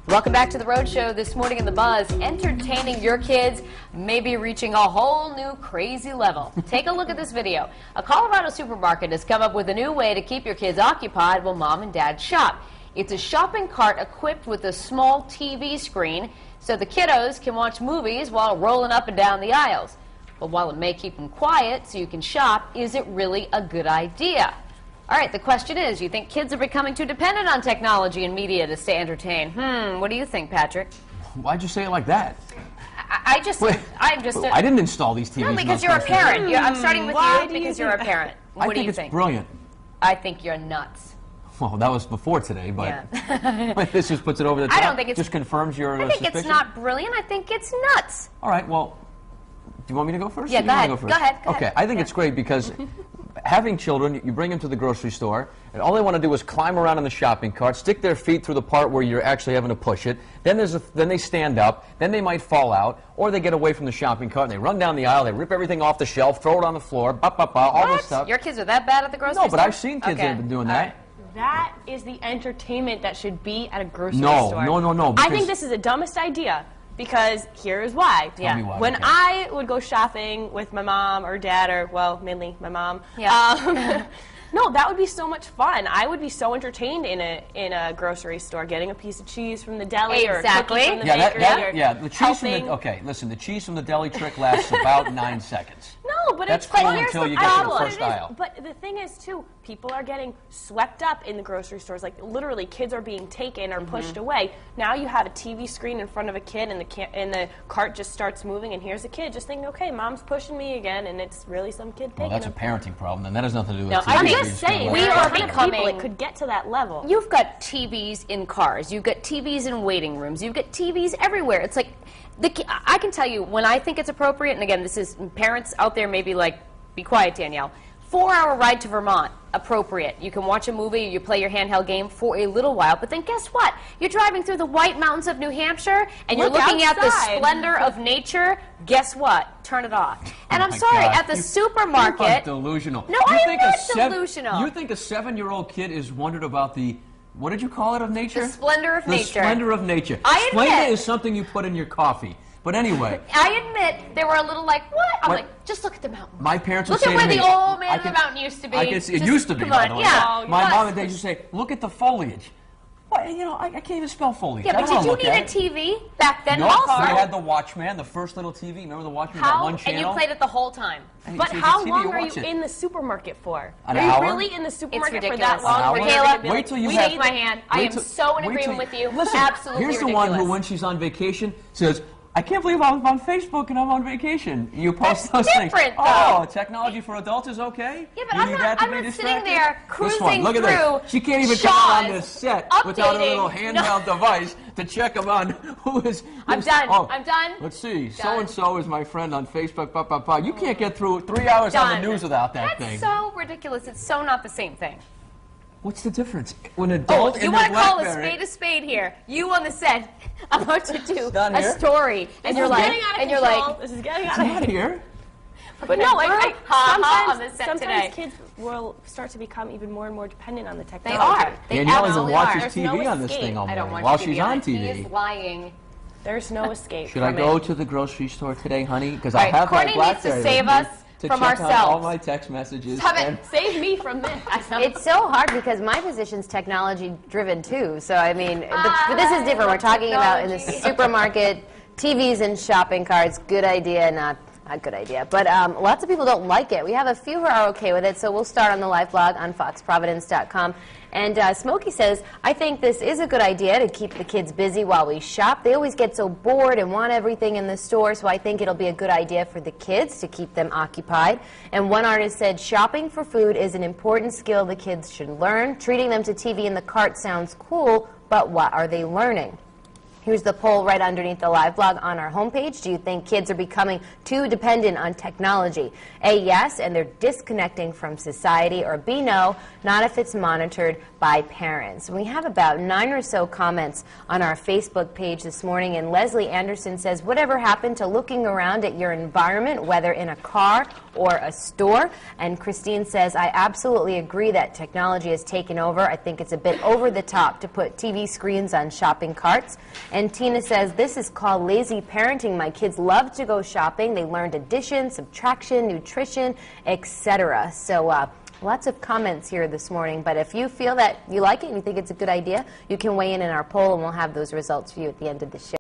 Welcome back to The Rhode Show. This morning in The Buzz, entertaining your kids may be reaching a whole new crazy level. Take a look at this video. A Colorado supermarket has come up with a new way to keep your kids occupied while mom and dad shop. It's a shopping cart equipped with a small TV screen so the kiddos can watch movies while rolling up and down the aisles. But while it may keep them quiet so you can shop, is it really a good idea? All right, the question is, you think kids are becoming too dependent on technology and media to stay entertained? What do you think, Patrick? Why'd you say it like that? I didn't install these TVs. No, because you're a parent. I'm starting with you because you're a parent. What do you think? It's brilliant. I think you're nuts. Well, that was before today, but this just puts it over the top. I don't think it's... Just confirms your I think suspicion? it's not brilliant. I think it's nuts. All right, well, do you want me to go first? Yeah, go ahead. Go ahead. Okay, I think it's great because having children, you bring them to the grocery store, and all they want to do is climb around in the shopping cart, stick their feet through the part where you're actually having to push it. Then then they stand up. Then they might fall out, or they get away from the shopping cart and they run down the aisle. They rip everything off the shelf, throw it on the floor, all this stuff. Your kids are that bad at the grocery store? No, but I've seen kids that have been doing that. That is the entertainment that should be at a grocery store. No. I think this is the dumbest idea. Because here's why. Tell me why. When I would go shopping with my mom or dad, or, well, mainly my mom, no, that would be so much fun. I would be so entertained in a grocery store, getting a piece of cheese from the deli or a cookie from the bakery. The cheese from the, okay, listen, the cheese from the deli trick lasts about 9 seconds. No, but that's it's cool until you get to the first aisle. But the thing is, too, people are getting swept up in the grocery stores. Like, literally, kids are being taken or pushed away. Now you have a TV screen in front of a kid, and the cart just starts moving, and here's a kid just thinking, okay, mom's pushing me again, and it's really some kid taking Well, that's a parenting problem, and that has nothing to do with TV. I'm just saying, we are becoming... It could get to that level. You've got TVs in cars. You've got TVs in waiting rooms. You've got TVs everywhere. It's like... I can tell you, when I think it's appropriate, and again, this is, parents out there may be like, be quiet, Danielle, 4-hour ride to Vermont, appropriate. You can watch a movie, you play your handheld game for a little while, but then guess what? You're driving through the White Mountains of New Hampshire, and you're looking at the splendor of nature. Guess what? Turn it off. And I'm sorry, at the supermarket... You are delusional. No, I'm not delusional. You think a 7-year-old kid is wondered about the... What did you call it of nature? The splendor of nature. The splendor of nature. Splendor is something you put in your coffee. But anyway. I admit, they were a little like, what? I'm like, just look at the mountain. My parents would say to me, look at where the old man of the mountain used to be. It used to be, by the way. Yeah. My mom and dad used to say, look at the foliage. Well, you know, I can't even spell foliage. Yeah, but did you need a TV back then? No, we had the Watchman, the first little TV. Remember the Watchman? That one channel? And you played it the whole time. But how long are you in the supermarket for? An hour? Are you really in the supermarket for that long? Michaela, wait till you shake my hand. I am so in agreement with you. Listen, absolutely here's the ridiculous. one who, when she's on vacation, says, I can't believe I'm on Facebook and I'm on vacation. You post those things. Though. Oh, technology for adults is okay? Yeah, but I'm not sitting there cruising Look at through this. She can't even come on this set without a little handheld device to check them on who is... I'm done. Oh, I'm done. Let's see. So-and-so is my friend on Facebook. You can't get through 3 hours on the news without that thing. That's so ridiculous. It's so not the same thing. What's the difference? When an adult you want to call a spade here. You on the set about to do a story, and you're like, this is getting out of hand. Here. But no, sometimes kids will start to become even more and more dependent on the technology. They are. Danielle even watches TV on this thing all morning while she's on TV. He is lying. There's no escape. Should I go to the grocery store today, honey? Because I have my BlackBerry. Courtney needs to save us from ourselves. All my text messages. Save me from this. It's so hard because my position's technology driven too. So I mean, but this is different. We're talking about in the supermarket, TVs and shopping carts. Good idea, not a good idea. But lots of people don't like it. We have a few who are okay with it. So we'll start on the live blog on foxprovidence.com. And Smokey says, I think this is a good idea to keep the kids busy while we shop. They always get so bored and want everything in the store, so I think it'll be a good idea for the kids to keep them occupied. And one artist said, shopping for food is an important skill the kids should learn. Treating them to TV in the cart sounds cool, but what are they learning? Here's the poll right underneath the live blog on our homepage. Do you think kids are becoming too dependent on technology? A, yes, and they're disconnecting from society, or B, no, not if it's monitored by parents. We have about 9 or so comments on our Facebook page this morning, and Leslie Anderson says, whatever happened to looking around at your environment, whether in a car or a store? And Christine says, I absolutely agree that technology has taken over. I think it's a bit over the top to put TV screens on shopping carts. And Tina says, this is called lazy parenting. My kids love to go shopping. They learned addition, subtraction, nutrition, etc. So lots of comments here this morning. But if you feel that you like it and you think it's a good idea, you can weigh in our poll, and we'll have those results for you at the end of the show.